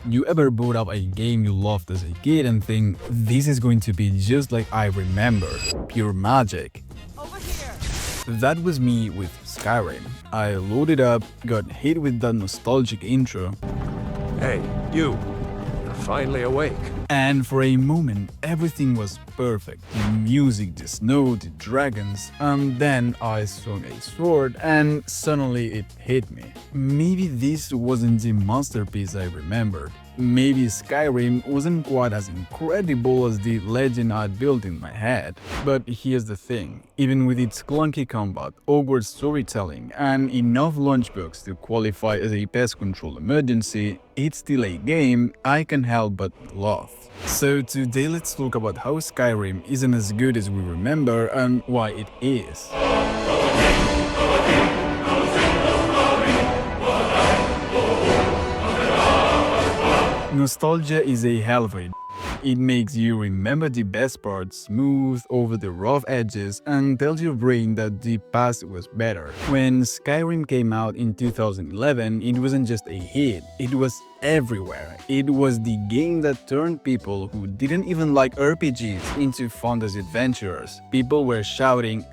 You ever boot up a game you loved as a kid and think, this is going to be just like I remember, pure magic? Over here! That was me with Skyrim. I loaded up, got hit with that nostalgic intro, Hey, you. You're finally awake. and for a moment everything was perfect. The music, the snow, the dragons, and then I swung a sword and suddenly it hit me. Maybe this wasn't the masterpiece I remembered. Maybe Skyrim wasn't quite as incredible as the legend I'd built in my head. But here's the thing, even with its clunky combat, awkward storytelling, and enough lunchbooks to qualify as a pest control emergency, it's still a game I can help but love. So today let's talk about how Skyrim isn't as good as we remember and why it is. Nostalgia is a hell of a It makes you remember the best parts, smooth over the rough edges, and tells your brain that the past was better. When Skyrim came out in 2011, it wasn't just a hit, it was everywhere. It was the game that turned people who didn't even like RPGs into fantasy adventurers. People were shouting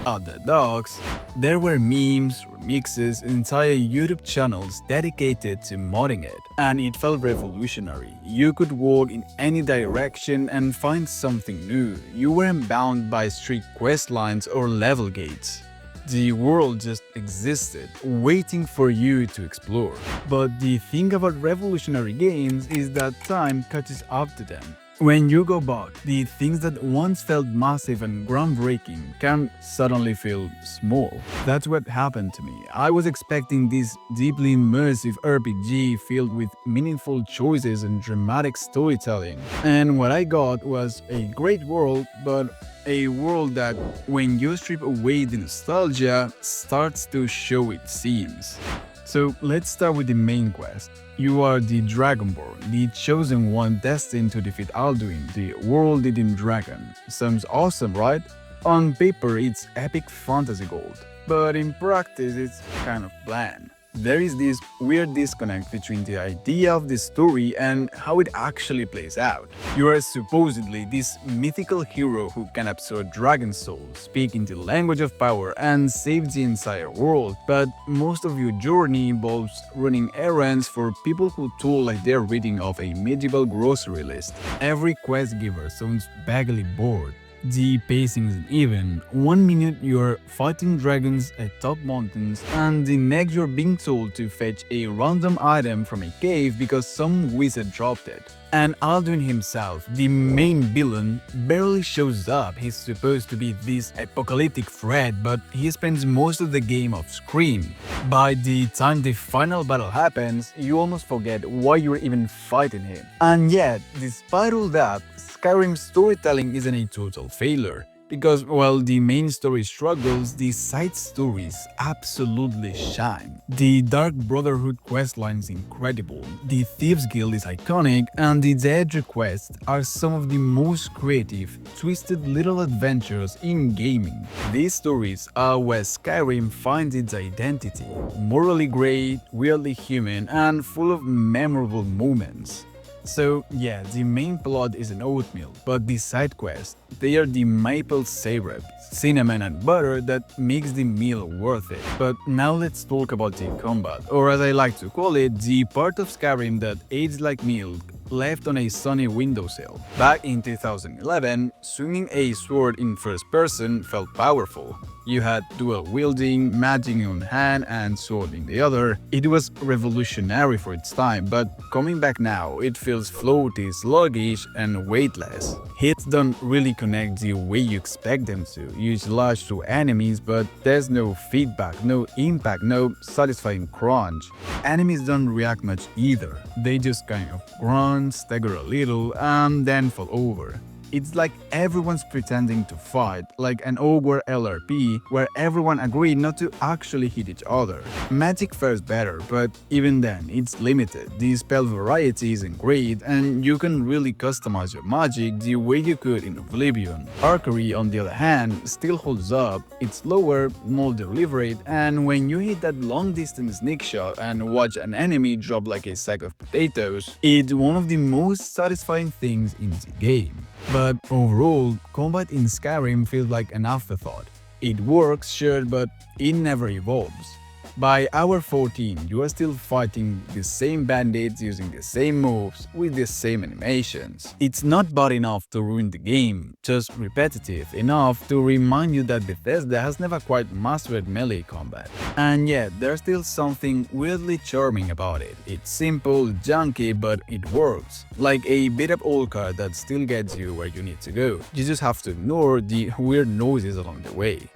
at the dogs. There were memes, remixes, entire YouTube channels dedicated to modding it. And it felt revolutionary. You could walk in any direction and find something new. You weren't bound by strict quest lines or level gates. The world just existed, waiting for you to explore. But the thing about revolutionary games is that time catches up to them. When you go back, the things that once felt massive and groundbreaking can suddenly feel small. That's what happened to me. I was expecting this deeply immersive RPG filled with meaningful choices and dramatic storytelling. And what I got was a great world, but a world that, when you strip away the nostalgia, starts to show its seams. So let's start with the main quest. You are the Dragonborn, the chosen one destined to defeat Alduin, the world-eating dragon. Sounds awesome, right? On paper, it's epic fantasy gold, but in practice, it's kind of bland. There is this weird disconnect between the idea of the story and how it actually plays out. You are supposedly this mythical hero who can absorb dragon souls, speak in the language of power, and save the entire world, but most of your journey involves running errands for people who talk like they're reading off a medieval grocery list. Every quest giver sounds vaguely bored. The pacing isn't even. 1 minute you're fighting dragons atop mountains, and the next you're being told to fetch a random item from a cave because some wizard dropped it. And Alduin himself, the main villain, barely shows up. He's supposed to be this apocalyptic threat, but he spends most of the game off screen. By the time the final battle happens, you almost forget why you're even fighting him. And yet, despite all that, Skyrim's storytelling isn't a total failure. Because while the main story struggles, the side stories absolutely shine. The Dark Brotherhood questline is incredible, the Thieves Guild is iconic, and the Daedra quests are some of the most creative, twisted little adventures in gaming. These stories are where Skyrim finds its identity, morally great, weirdly human, and full of memorable moments. So yeah, the main plot is an oatmeal, but the side quests, they are the maple syrup, cinnamon and butter that makes the meal worth it. But now let's talk about the combat, or as I like to call it, the part of Skyrim that aged like milk left on a sunny windowsill. Back in 2011, swinging a sword in first person felt powerful. You had dual wielding, magic in one hand and sword in the other. It was revolutionary for its time, but coming back now, it feels floaty, sluggish, and weightless. Hits don't really connect the way you expect them to. You slash through enemies, but there's no feedback, no impact, no satisfying crunch. Enemies don't react much either. They just kind of grunt, stagger a little, and then fall over. It's like everyone's pretending to fight, like an ogre LRP where everyone agreed not to actually hit each other. Magic fares better, but even then, it's limited. The spell variety isn't great, and you can really customize your magic the way you could in Oblivion. Archery, on the other hand, still holds up. It's slower, more deliberate, and when you hit that long-distance sneak shot and watch an enemy drop like a sack of potatoes, it's one of the most satisfying things in the game. But overall, combat in Skyrim feels like an afterthought. It works, sure, but it never evolves. By hour 14, you are still fighting the same bandits using the same moves with the same animations. It's not bad enough to ruin the game, just repetitive enough to remind you that Bethesda has never quite mastered melee combat. And yet, there's still something weirdly charming about it. It's simple, junky, but it works. Like a beat-up old car that still gets you where you need to go. You just have to ignore the weird noises along the way.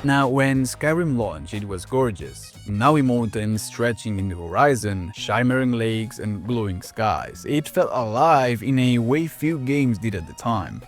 Now, when Skyrim launched, it was gorgeous. Snowy mountains stretching in the horizon, shimmering lakes, and glowing skies. It felt alive in a way few games did at the time.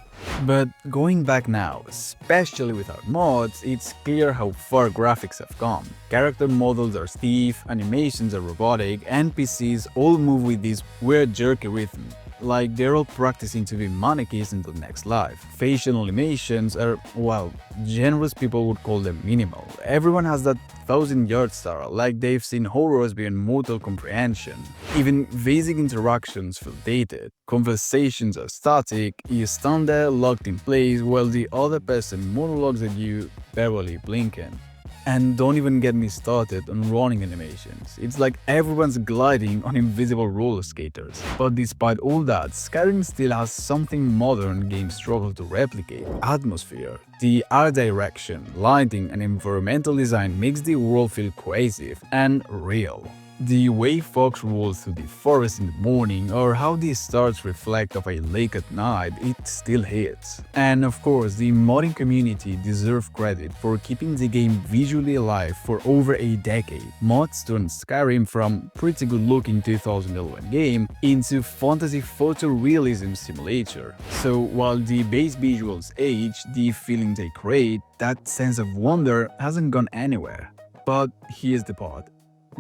But going back now, especially without mods, it's clear how far graphics have come. Character models are stiff, animations are robotic, NPCs all move with this weird jerky rhythm, like they're all practicing to be monarchies in the next life. Facial animations are, well, generous people would call them minimal. Everyone has that 1000-yard stare, like they've seen horrors beyond mortal comprehension. Even basic interactions feel dated. Conversations are static, you stand there locked in place while the other person monologues at you, barely blinking. And don't even get me started on running animations. It's like everyone's gliding on invisible roller skaters. But despite all that, Skyrim still has something modern games struggle to replicate: atmosphere. The art direction, lighting, and environmental design makes the world feel cohesive and real. The way fox rolls through the forest in the morning, or how the stars reflect off a lake at night, it still hits. And of course, the modding community deserves credit for keeping the game visually alive for over a decade. Mods turned Skyrim from pretty good-looking 2011 game into fantasy photorealism simulator. So while the base visuals age, the feelings they create, that sense of wonder hasn't gone anywhere. But here's the part.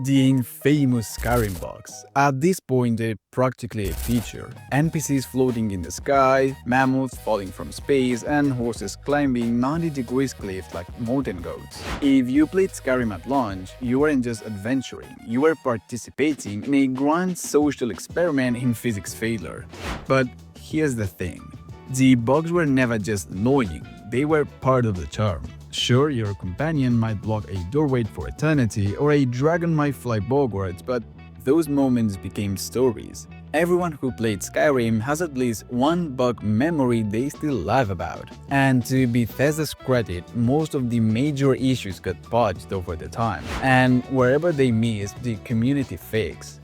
The infamous Skyrim bugs. At this point, they're practically a feature. NPCs floating in the sky, mammoths falling from space, and horses climbing 90-degree cliffs like mountain goats. If you played Skyrim at launch, you weren't just adventuring, you were participating in a grand social experiment in physics failure. But here's the thing. The bugs were never just annoying, they were part of the charm. Sure, your companion might block a doorway for eternity, or a dragon might fly backwards, but those moments became stories. Everyone who played Skyrim has at least one bug memory they still laugh about. And to Bethesda's credit, most of the major issues got patched over the time, and wherever they missed, the community fixed.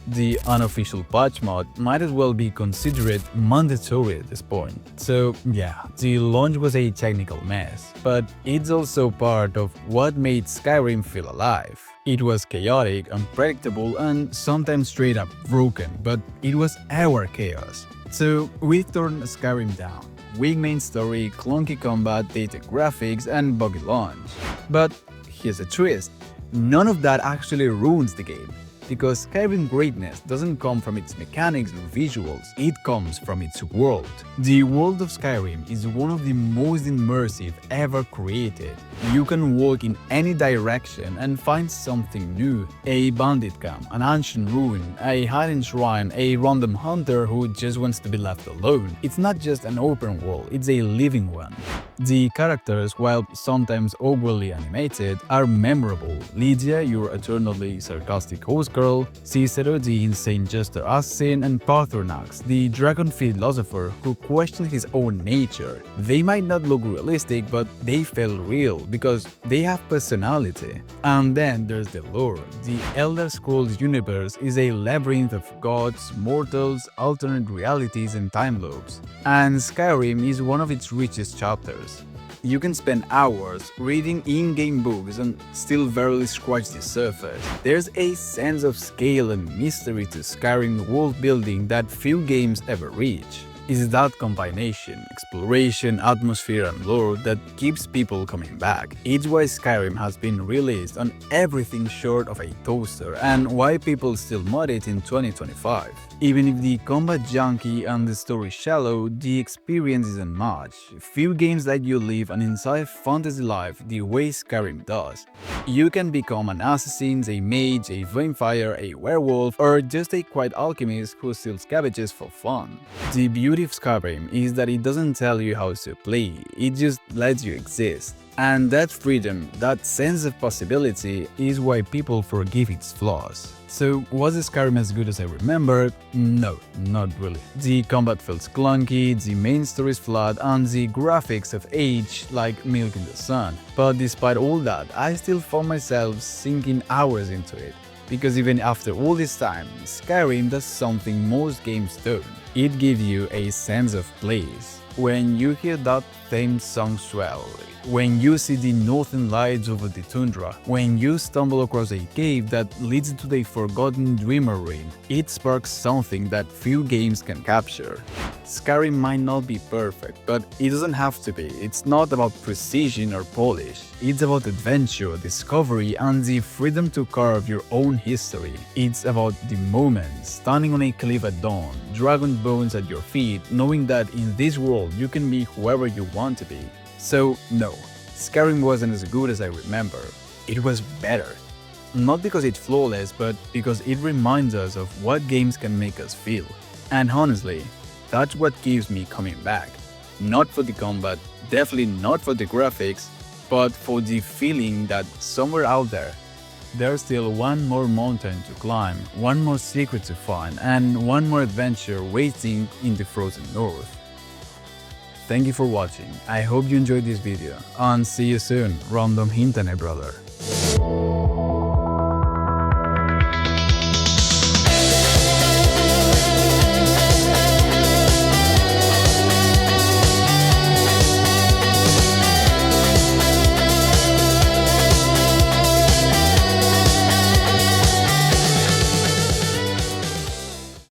The unofficial patch mod might as well be considered mandatory at this point. So yeah, the launch was a technical mess, but it's also part of what made Skyrim feel alive. It was chaotic, unpredictable, and sometimes straight up broken, but it was our chaos. So we turned Skyrim down. Weak main story, clunky combat, dated graphics, and buggy launch. But here's a twist. None of that actually ruins the game. Because Skyrim greatness doesn't come from its mechanics or visuals, it comes from its world. The world of Skyrim is one of the most immersive ever created. You can walk in any direction and find something new. A bandit camp, an ancient ruin, a hidden shrine, a random hunter who just wants to be left alone. It's not just an open world, it's a living one. The characters, while sometimes overly animated, are memorable. Lydia, your eternally sarcastic host girl, Cicero, the insane jester assassin, and Pathornax, the dragon philosopher who questioned his own nature. They might not look realistic, but they feel real because they have personality. And then there's the lore. The Elder Scrolls universe is a labyrinth of gods, mortals, alternate realities, and time loops. And Skyrim is one of its richest chapters. You can spend hours reading in-game books and still barely scratch the surface. There's a sense of scale and mystery to Skyrim world building that few games ever reach. It's that combination, exploration, atmosphere and lore that keeps people coming back. It's why Skyrim has been released on everything short of a toaster and why people still mod it in 2025. Even if the combat junky and the story shallow, the experience is unmatched. Few games let you live an entire fantasy life the way Skyrim does. You can become an assassin, a mage, a vampire, a werewolf, or just a quiet alchemist who steals cabbages for fun. The beauty of Skyrim is that it doesn't tell you how to play, it just lets you exist. And that freedom, that sense of possibility, is why people forgive its flaws. So, was Skyrim as good as I remember? No, not really. The combat feels clunky, the main story is flat, and the graphics have aged like milk in the sun. But despite all that, I still found myself sinking hours into it. Because even after all this time, Skyrim does something most games don't. It gives you a sense of place. When you hear that theme song swell, when you see the northern lights over the tundra, when you stumble across a cave that leads into the forgotten Dreamer Ruin, it sparks something that few games can capture. Skyrim might not be perfect, but it doesn't have to be. It's not about precision or polish. It's about adventure, discovery, and the freedom to carve your own history. It's about the moment, standing on a cliff at dawn, dragon bones at your feet, knowing that in this world you can be whoever you want to be. So no, Skyrim wasn't as good as I remember. It was better. Not because it's flawless, but because it reminds us of what games can make us feel. And honestly, that's what keeps me coming back. Not for the combat, definitely not for the graphics, but for the feeling that somewhere out there, there's still one more mountain to climb, one more secret to find, and one more adventure waiting in the frozen north. Thank you for watching, I hope you enjoyed this video, and see you soon, random internet brother.